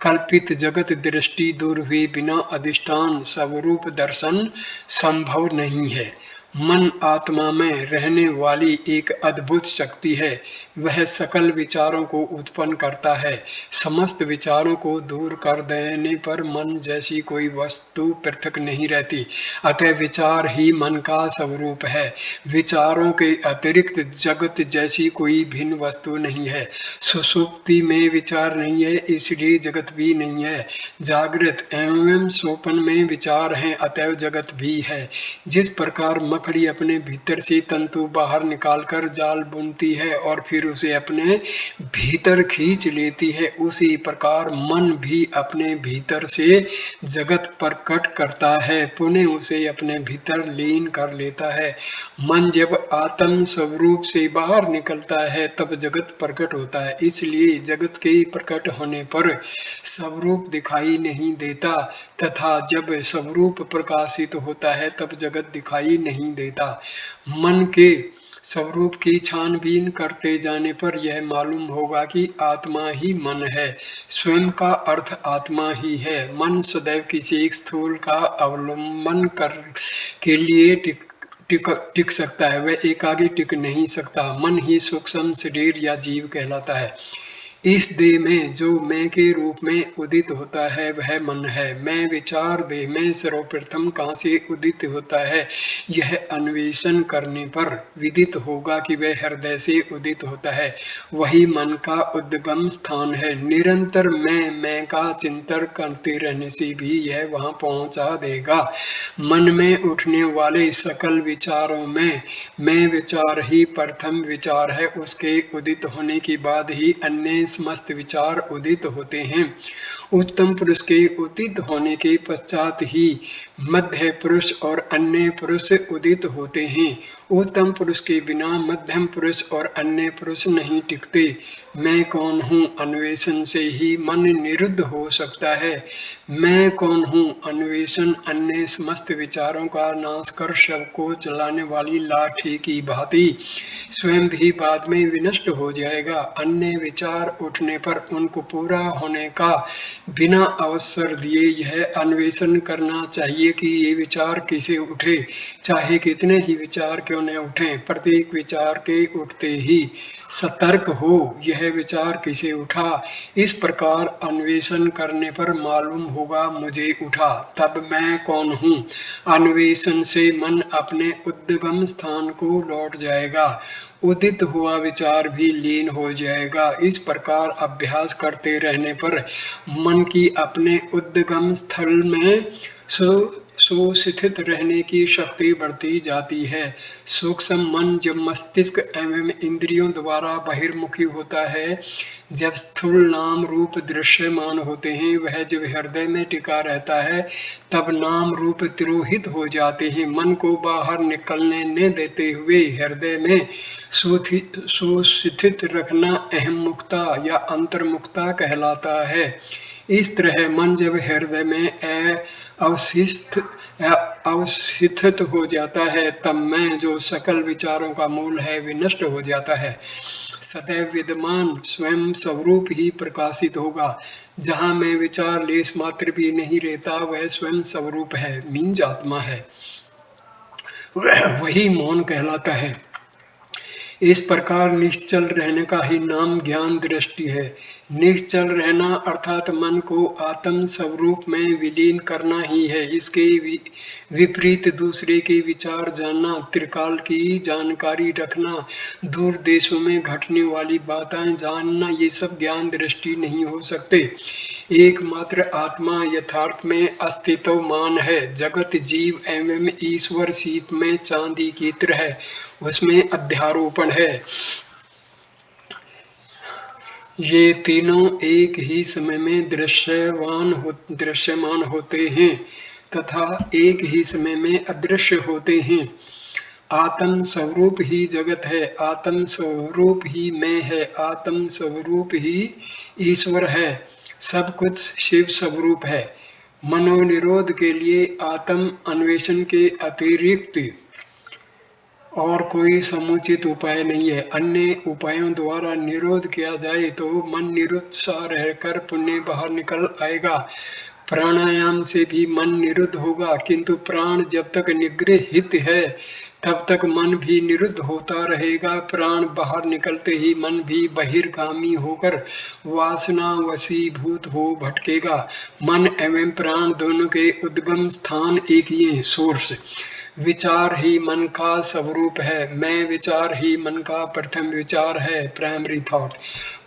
कल्पित जगत दृष्टि दूर हुए बिना अधिष्ठान स्वरूप दर्शन संभव नहीं है। मन आत्मा में रहने वाली एक अद्भुत शक्ति है। वह सकल विचारों को उत्पन्न करता है। समस्त विचारों को दूर कर देने पर मन जैसी कोई वस्तु पृथक नहीं रहती। अतः विचार ही मन का स्वरूप है। विचारों के अतिरिक्त जगत जैसी कोई भिन्न वस्तु नहीं है। सुषुप्ति में विचार नहीं है, इसलिए जगत भी नहीं है। जागृत एवं स्वप्न में विचार हैं, अतएव जगत भी है। जिस प्रकार मकड़ी अपने भीतर से तंतु बाहर निकालकर जाल बुनती है और फिर उसे अपने भीतर खींच लेती है, उसी प्रकार मन भी अपने भीतर से जगत प्रकट करता है, पुनः उसे अपने भीतर लीन कर लेता है। मन जब आत्म स्वरूप से बाहर निकलता है तब जगत प्रकट होता है। इसलिए जगत के प्रकट होने पर स्वरूप दिखाई नहीं देता तथा जब स्वरूप प्रकाशित होता है तब जगत दिखाई नहीं देता। मन के स्वरूप की छानबीन करते जाने पर यह मालूम होगा कि आत्मा ही मन है। स्वयं का अर्थ आत्मा ही है। मन सदैव किसी एक स्थूल का अवलंबन कर के लिए टिक सकता है, वह एकाकी टिक नहीं सकता। मन ही सूक्ष्म शरीर या जीव कहलाता है। इस देह में जो मैं के रूप में उदित होता है वह मन है। मैं विचार देह में सर्वप्रथम कहाँ से उदित होता है, यह अन्वेषण करने पर विदित होगा कि वह हृदय से उदित होता है। वही मन का उद्गम स्थान है। निरंतर मैं का चिंतन करते रहने से भी यह वहां पहुंचा देगा। मन में उठने वाले सकल विचारों में मैं विचार ही प्रथम विचार है। उसके उदित होने के बाद ही अन्य समस्त विचार उदित होते हैं। उत्तम पुरुष के उदित होने के पश्चात ही मध्य पुरुष और अन्य पुरुष उदित होते हैं। उत्तम पुरुष के बिना मध्यम पुरुष और अन्य पुरुष नहीं टिकते। मैं कौन हूँ अन्वेषण से ही मन निरुद्ध हो सकता है। मैं कौन हूँ अन्वेषण अन्य समस्त विचारों का नाश कर शव को चलाने वाली लाठी की भांति स्वयं भी बाद में विनष्ट हो जाएगा। अन्य विचार उठने पर उनको पूरा होने का बिना अवसर दिए यह अन्वेषण करना चाहिए कि ये विचार किसे उठे, चाहे कितने ही विचार क्यों न उठें, प्रत्येक विचार के उठते ही सतर्क हो यह विचार किसे उठा। इस प्रकार अन्वेषण करने पर मालूम होगा मुझे उठा, तब मैं कौन हूँ। अन्वेषण से मन अपने उद्गम स्थान को लौट जाएगा। उदित हुआ विचार भी लीन हो जाएगा। इस प्रकार अभ्यास करते रहने पर मन की अपने उद्गम स्थल में सुस्थित रहने की शक्ति बढ़ती जाती है। सूक्ष्म मन जब मस्तिष्क एवं इंद्रियों द्वारा बहिर्मुखी होता है, जब स्थूल नाम रूप दृश्यमान होते हैं, वह जब हृदय में टिका रहता है तब नाम रूप तिरोहित हो जाते हैं। मन को बाहर निकलने न देते हुए हृदय में सुस्थित रखना अहम मुक्ता या अंतर्मुक्ता कहलाता है। इस तरह मन जब हृदय में अवशिष्ट अवशिथित हो जाता है, तब मैं जो सकल विचारों का मूल है विनष्ट हो जाता है। सदैव विद्यमान स्वयं स्वरूप ही प्रकाशित होगा। जहाँ मैं विचार लेस मात्र भी नहीं रहता, वह स्वयं स्वरूप है, मीन्स आत्मा है। वही मौन कहलाता है। इस प्रकार निश्चल रहने का ही नाम ज्ञान दृष्टि है। निश्चल रहना अर्थात मन को आत्म स्वरूप में विलीन करना ही है। इसके विपरीत दूसरे के विचार जानना, त्रिकाल की जानकारी रखना, दूर देशों में घटने वाली बातें जानना, ये सब ज्ञान दृष्टि नहीं हो सकते। एकमात्र आत्मा यथार्थ में अस्तित्वमान है। जगत जीव एवं ईश्वर शीत में चांदी की तरह है, उसमें अध्यारोपण है। ये तीनों एक ही समय में दृश्यमान होते हैं तथा एक ही समय में अदृश्य होते हैं। आत्म स्वरूप ही जगत है, आत्म स्वरूप ही मैं है, आत्म स्वरूप ही ईश्वर है। सब कुछ शिव स्वरूप है। मनोनिरोध के लिए आत्म अन्वेषण के अतिरिक्त और कोई समुचित उपाय नहीं है। अन्य उपायों द्वारा निरोध किया जाए तो मन निरुद्ध सा रहकर पुण्य बाहर निकल आएगा। प्राणायाम से भी मन निरुद्ध होगा, किंतु प्राण जब तक निगृहित है तब तक मन भी निरुद्ध होता रहेगा। प्राण बाहर निकलते ही मन भी बहिर्गामी होकर वासना वशीभूत हो भटकेगा। मन एवं प्राण दोनों के उद्गम स्थान एक ही है, सोर्स। विचार ही मन का स्वरूप है। मैं विचार ही मन का प्रथम विचार है, प्राइमरी थॉट।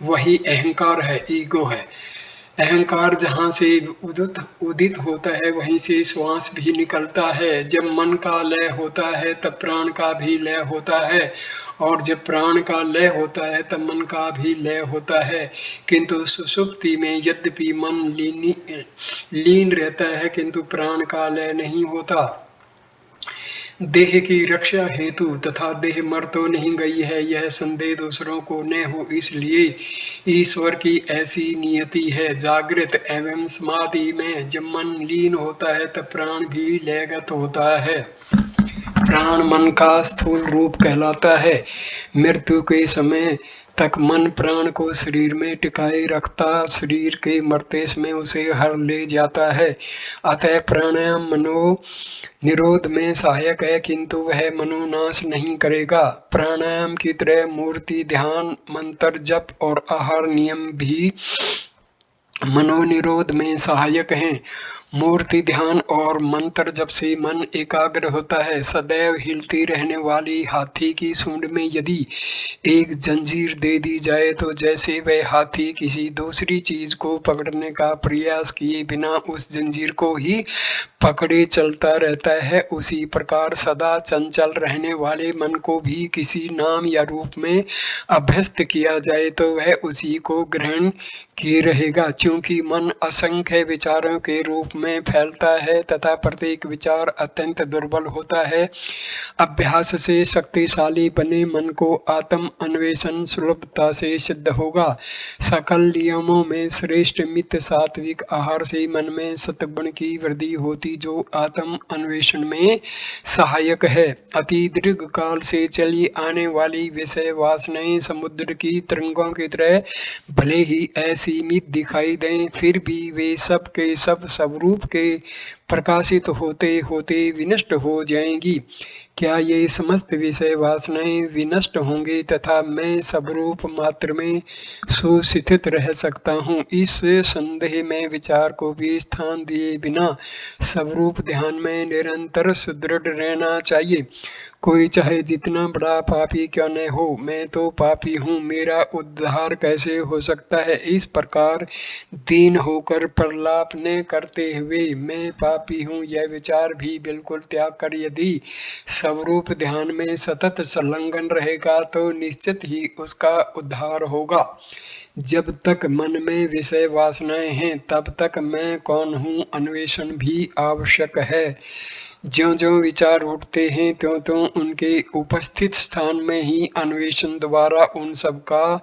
वही अहंकार है, ईगो है। अहंकार जहाँ से उदित होता है वहीं से श्वास भी निकलता है। जब मन का लय होता है तब प्राण का भी लय होता है, और जब प्राण का लय होता है तब मन का भी लय होता है। किंतु सुषुप्ति में यद्यपि मन लीन रहता है, किंतु प्राण का लय नहीं होता। देह की रक्षा हेतु तथा देह मर तो नहीं गई है, यह संदेह दूसरों को न हो, इसलिए ईश्वर की ऐसी नियति है। जागृत एवं समाधि में जब मन लीन होता है तब प्राण भी लयगत होता है। प्राण मन का स्थूल रूप कहलाता है। मृत्यु के समय तक मन प्राण को शरीर में टिकाए रखता, शरीर के मरते समय उसे हर ले जाता है। अतः प्राणायाम मनो निरोध में सहायक है, किंतु वह मनोनाश नहीं करेगा। प्राणायाम की तरह मूर्ति ध्यान, मंत्र जप और आहार नियम भी मनोनिरोध में सहायक हैं। मूर्ति ध्यान और मंत्र जप से मन एकाग्र होता है। सदैव हिलती रहने वाली हाथी की सूंड में यदि एक जंजीर दे दी जाए तो जैसे वह हाथी किसी दूसरी चीज को पकड़ने का प्रयास किए बिना उस जंजीर को ही पकड़े चलता रहता है, उसी प्रकार सदा चंचल रहने वाले मन को भी किसी नाम या रूप में अभ्यस्त किया जाए तो वह उसी को ग्रहण किए रहेगा। क्योंकि मन असंख्य विचारों के रूप में फैलता है तथा प्रत्येक विचार अत्यंत दुर्बल होता है। अभ्यास से शक्तिशाली बने मन को आत्म अन्वेषण सुलभता से सिद्ध होगा। सकल नियमों में श्रेष्ठ मित सात्विक आहार से मन में सत्गुण की वृद्धि होती, जो आत्म अन्वेषण में सहायक है। अति दीर्घ काल से चली आने वाली विषय वासनाएं समुद्र की तरंगों की तरह भले ही असीमित दिखाई दें, फिर भी वे सब के सब स्वरूप के प्रकाशित होते होते विनष्ट हो जाएंगी। क्या ये समस्त विषय वासनाएं विनष्ट होंगे तथा मैं स्वरूप मात्र में सुस्थित रह सकता हूँ? इस संदेह में विचार को भी स्थान दिए बिना स्वरूप ध्यान में निरंतर सुदृढ़ रहना चाहिए। कोई चाहे जितना बड़ा पापी क्यों न हो, मैं तो पापी हूँ, मेरा उद्धार कैसे हो सकता है? इस प्रकार दीन होकर प्रलाप न करते हुए मैं पापी हूँ यह विचार भी बिल्कुल त्याग कर यदि स्वरूप ध्यान में सतत संलग्न रहेगा तो निश्चित ही उसका उद्धार होगा। जब तक मन में विषय वासनाएं हैं तब तक मैं कौन हूँ अन्वेषण भी आवश्यक है। ज्यों-ज्यों विचार उठते हैं त्यों-त्यों उनके उपस्थित स्थान में ही अन्वेषण द्वारा उन सब का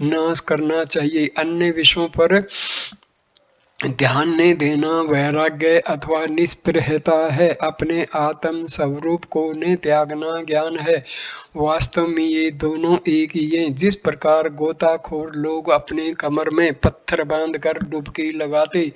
नाश करना चाहिए। अन्य विषयों पर ध्यान ने देना वैराग्य अथवा निस्पृहता है, अपने आत्म स्वरूप को ने त्यागना ज्ञान है। वास्तव में ये दोनों एक ही हैं। जिस प्रकार गोताखोर लोग अपने कमर में पत्थर बांधकर डुबकी लगाते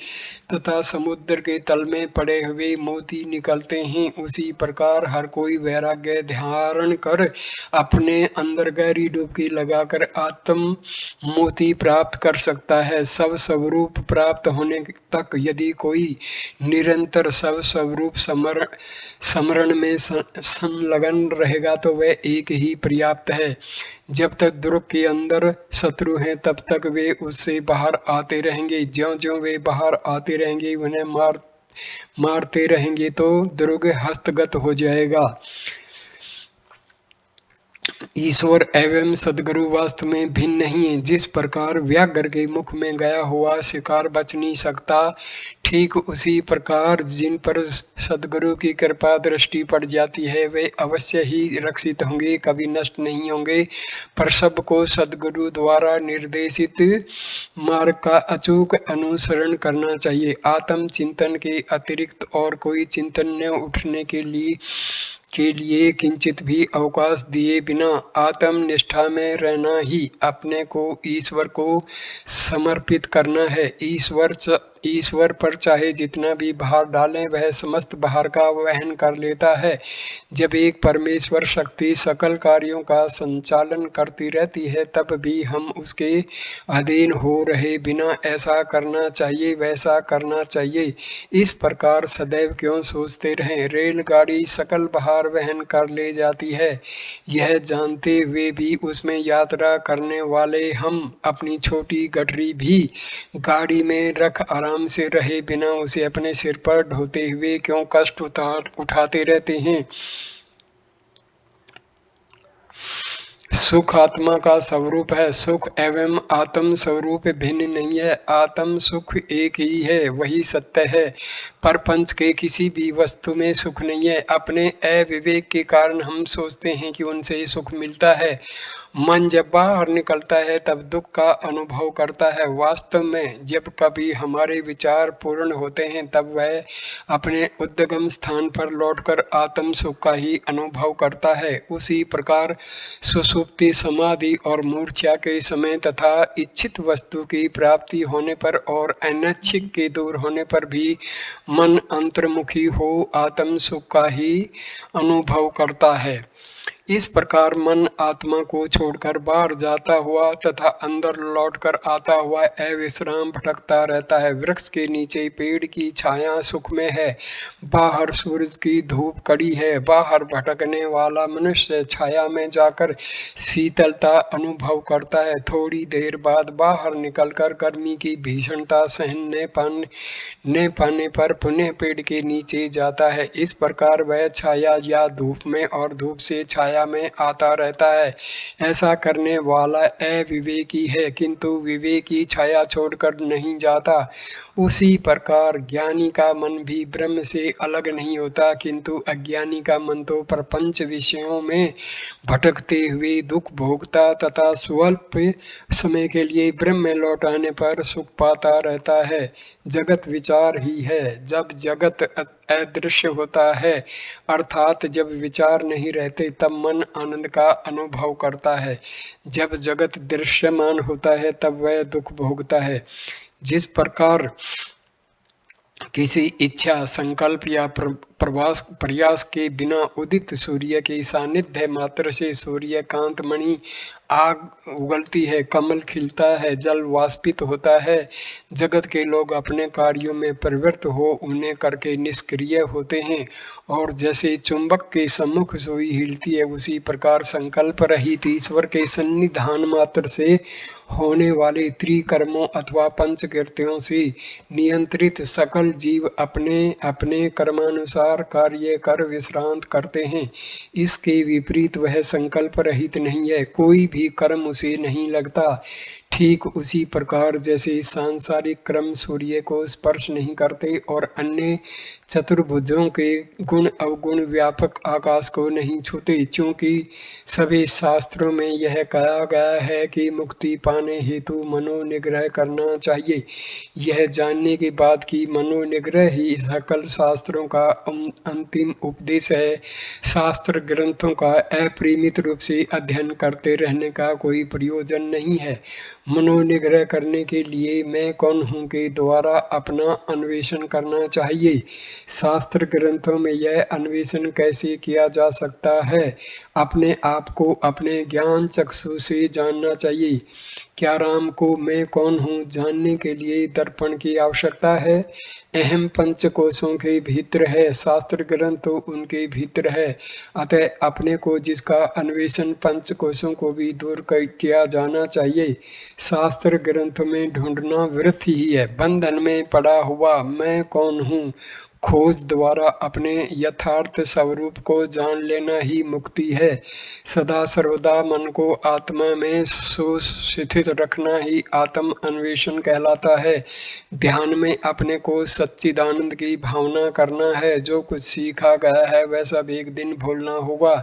तथा समुद्र के तल में पड़े हुए मोती निकलते हैं, उसी प्रकार हर कोई वैराग्य धारण कर अपने अंदर गहरी डुबकी लगाकर आत्म मोती प्राप्त कर सकता है। सब स्वरूप प्राप्त होने तक यदि कोई निरंतर सब स्वरूप स्मरण में संलग्न रहेगा तो वह एक ही पर्याप्त है। जब तक दुर्ग के अंदर शत्रु हैं तब तक वे उससे बाहर आते रहेंगे। ज्यों-ज्यों वे बाहर आते रहेंगे, उन्हें मारते रहेंगे तो दुर्ग हस्तगत हो जाएगा। ईश्वर एवं सद्गुरु वास्तव में भिन्न नहीं है। जिस प्रकार व्याघ्र के मुख में गया हुआ शिकार बच नहीं सकता, ठीक उसी प्रकार जिन पर सद्गुरु की कृपा दृष्टि पड़ जाती है वे अवश्य ही रक्षित होंगे, कभी नष्ट नहीं होंगे। पर सबको सद्गुरु द्वारा निर्देशित मार्ग का अचूक अनुसरण करना चाहिए। आत्म चिंतन के अतिरिक्त और कोई चिंतन न उठने के लिए किंचित भी अवकाश दिए बिना आत्मनिष्ठा में रहना ही अपने को ईश्वर को समर्पित करना है। ईश्वर पर चाहे जितना भी भार डालें वह समस्त भार का वहन कर लेता है। जब एक परमेश्वर शक्ति सकल कार्यों का संचालन करती रहती है तब भी हम उसके अधीन हो रहे बिना ऐसा करना चाहिए वैसा करना चाहिए इस प्रकार सदैव क्यों सोचते रहें। रेलगाड़ी सकल भार वहन कर ले जाती है, यह जानते हुए भी उसमें यात्रा करने वाले हम अपनी छोटी गठरी भी गाड़ी में रख आराम से रहे बिना उसे अपने सिर पर ढोते हुए क्यों कष्ट उठाते रहते हैं। सुख आत्मा का स्वरूप है। सुख एवं आत्म स्वरूप भिन्न नहीं है। आत्म सुख एक ही है, वही सत्य है। पर पंच के किसी भी वस्तु में सुख नहीं है। अपने अविवेक के कारण हम सोचते हैं कि उनसे सुख मिलता है। मन जब बाहर निकलता है तब दुख का अनुभव करता है। वास्तव में जब कभी हमारे विचार पूर्ण होते हैं तब वह अपने उद्गम स्थान पर लौटकर आत्म सुख का ही अनुभव करता है। उसी प्रकार सुषुप्ति, समाधि और मूर्छा के समय तथा इच्छित वस्तु की प्राप्ति होने पर और अनैच्छिक के दूर होने पर भी मन अंतर्मुखी हो आत्म सुख का ही अनुभव करता है। इस प्रकार मन आत्मा को छोड़कर बाहर जाता हुआ तथा अंदर लौटकर आता हुआ अविश्राम भटकता रहता है। वृक्ष के नीचे पेड़ की छाया सुख में है, बाहर सूरज की धूप कड़ी है। बाहर भटकने वाला मनुष्य छाया में जाकर शीतलता अनुभव करता है। थोड़ी देर बाद बाहर निकलकर गर्मी की भीषणता सहन न पाने पर पुनः पेड़ के नीचे जाता है। इस प्रकार वह छाया या धूप में और धूप से छाया में आता रहता है। ऐसा करने वाला अविवेकी है, किंतु विवेकी छाया छोड़कर नहीं जाता। उसी प्रकार ज्ञानी का मन भी ब्रह्म से अलग नहीं होता, किंतु अज्ञानी का मन तो प्रपंच विषयों में भटकते हुए दुख भोगता तथा स्वल्प समय के लिए ब्रह्म में लौट आने पर सुख पाता रहता है। जगत विचार ही है। जब जगत अदृश्य होता है अर्थात जब विचार नहीं रहते तब मन आनंद का अनुभव करता है। जब जगत दृश्यमान होता है तब वह दुख भोगता है। जिस प्रकार किसी इच्छा, संकल्प या प्रयास के बिना उदित सूर्य के सानिध्य मात्र से सूर्यकांत मणि आग उगलती है, कमल खिलता है, जल वाष्पित होता है। जगत के लोग अपने कार्यों में प्रवृत्त हो उन्हें करके निष्क्रिय होते हैं और जैसे चुंबक के सम्मुख सुई हिलती है उसी प्रकार संकल्प रहित ईश्वर के सन्निधान मात्र से होने वाले त्रिकर्मों अथवा पंचकृत्यों से नियंत्रित सकल जीव अपने अपने कर्मानुसार कार्य कर विश्रांत करते हैं। इसके विपरीत वह संकल्प रहित नहीं है, कोई भी कर्म उसे नहीं लगता। ठीक उसी प्रकार जैसे सांसारिक क्रम सूर्य को स्पर्श नहीं करते और अन्य चतुर्भुजों के गुण अवगुण व्यापक आकाश को नहीं छूते, चूंकि सभी शास्त्रों में यह कहा गया है कि मुक्ति पाने हेतु मनोनिग्रह करना चाहिए। यह जानने के बाद कि मनोनिग्रह ही सकल शास्त्रों का अंतिम उपदेश है, शास्त्र ग्रंथों का अपरिमित रूप से अध्ययन करते रहने का कोई प्रयोजन नहीं है। मनोनिग्रह करने के लिए मैं कौन हूँ के द्वारा अपना अन्वेषण करना चाहिए। शास्त्र ग्रंथों में यह अन्वेषण कैसे किया जा सकता है? अपने आप को अपने ज्ञान चक्षु से जानना चाहिए। क्या राम को मैं कौन हूँ जानने के लिए दर्पण की आवश्यकता है? अहम पंचकोशों के भीतर है, शास्त्र ग्रंथ तो उनके भीतर है। अतः अपने को जिसका अन्वेषण पंचकोशों को भी दूर किया जाना चाहिए, शास्त्र ग्रंथ में ढूंढना व्यर्थ ही है। बंधन में पड़ा हुआ मैं कौन हूँ खोज द्वारा अपने यथार्थ स्वरूप को जान लेना ही मुक्ति है। सदा सर्वदा मन को आत्मा में सुस्थित रखना ही आत्म अन्वेषण कहलाता है। ध्यान में अपने को सच्चिदानंद की भावना करना है। जो कुछ सीखा गया है वह सब एक दिन भूलना होगा।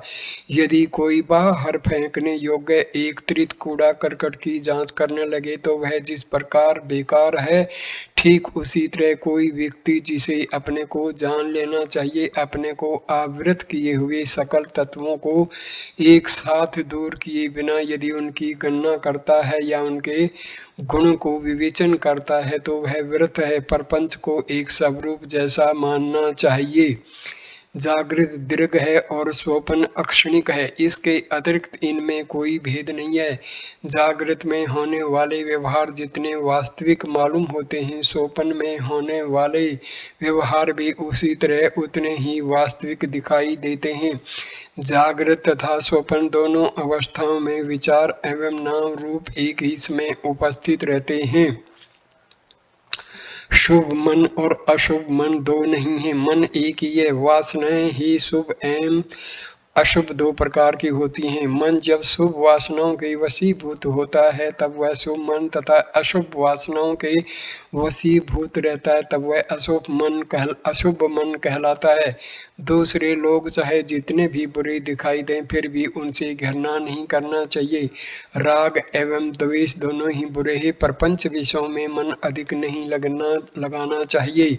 यदि कोई बाहर फेंकने योग्य एकत्रित कूड़ा करकट की जांच करने लगे तो वह जिस प्रकार बेकार है, ठीक उसी तरह कोई व्यक्ति जिसे अपने को जान लेना चाहिए, अपने को आवृत किए हुए सकल तत्वों को एक साथ दूर किए बिना यदि उनकी गणना करता है या उनके गुणों को विवेचन करता है तो वह व्यर्थ है। प्रपंच को एक स्वरूप जैसा मानना चाहिए। जागृत दीर्घ है और स्वप्न अक्षणिक है, इसके अतिरिक्त इनमें कोई भेद नहीं है। जागृत में होने वाले व्यवहार जितने वास्तविक मालूम होते हैं, स्वप्न में होने वाले व्यवहार भी उसी तरह उतने ही वास्तविक दिखाई देते हैं। जागृत तथा स्वप्न दोनों अवस्थाओं में विचार एवं नाम रूप एक ही समय उपस्थित रहते हैं। शुभ मन और अशुभ मन दो नहीं है, मन एक ही है। वासनाएं ही शुभ एवं अशुभ दो प्रकार की होती हैं। मन जब शुभ वासनाओं के वशीभूत होता है तब वह शुभ मन तथा अशुभ वासनाओं के वशीभूत रहता है तब वह अशुभ मन कहलाता है। दूसरे लोग चाहे जितने भी बुरे दिखाई दें फिर भी उनसे घृणा नहीं करना चाहिए। राग एवं द्वेष दोनों ही बुरे हैं। प्रपंच विषयों में मन अधिक नहीं लगाना चाहिए।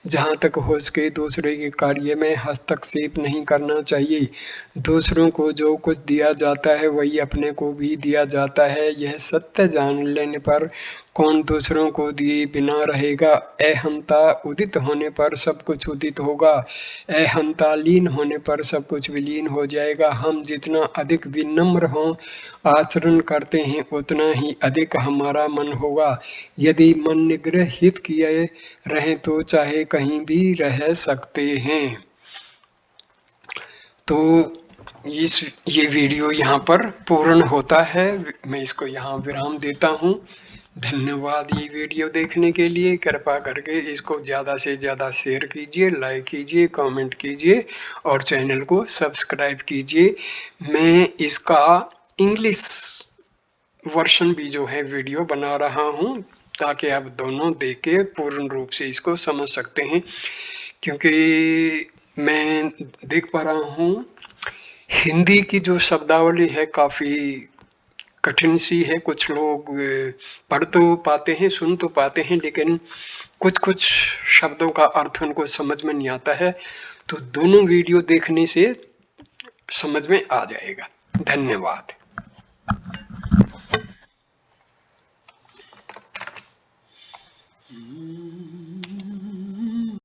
जहाँ तक हो सके दूसरे के कार्य में हस्तक्षेप नहीं करना चाहिए। दूसरों को जो कुछ दिया जाता है वही अपने को भी दिया जाता है। यह सत्य जान लेने पर कौन दूसरों को दिए बिना रहेगा। अहंता उदित होने पर सब कुछ उदित होगा, अहंता लीन होने पर सब कुछ विलीन हो जाएगा। हम जितना अधिक विनम्र हों आचरण करते हैं उतना ही अधिक हमारा मन होगा। यदि मन निग्रहित किए रहें तो चाहे कहीं भी रह सकते हैं। तो ये वीडियो यहाँ पर पूर्ण होता है। मैं इसको यहाँ विराम देता हूँ। धन्यवाद ये वीडियो देखने के लिए। कृपा करके इसको ज़्यादा से ज़्यादा शेयर कीजिए, लाइक कीजिए, कमेंट कीजिए और चैनल को सब्सक्राइब कीजिए। मैं इसका इंग्लिश वर्जन भी जो है वीडियो बना रहा हूँ ताकि आप दोनों देख के पूर्ण रूप से इसको समझ सकते हैं, क्योंकि मैं देख पा रहा हूँ हिंदी की जो शब्दावली है काफ़ी कठिन सी है। कुछ लोग पढ़ तो पाते हैं, सुन तो पाते हैं, लेकिन कुछ कुछ शब्दों का अर्थ उनको समझ में नहीं आता है। तो दोनों वीडियो देखने से समझ में आ जाएगा। धन्यवाद।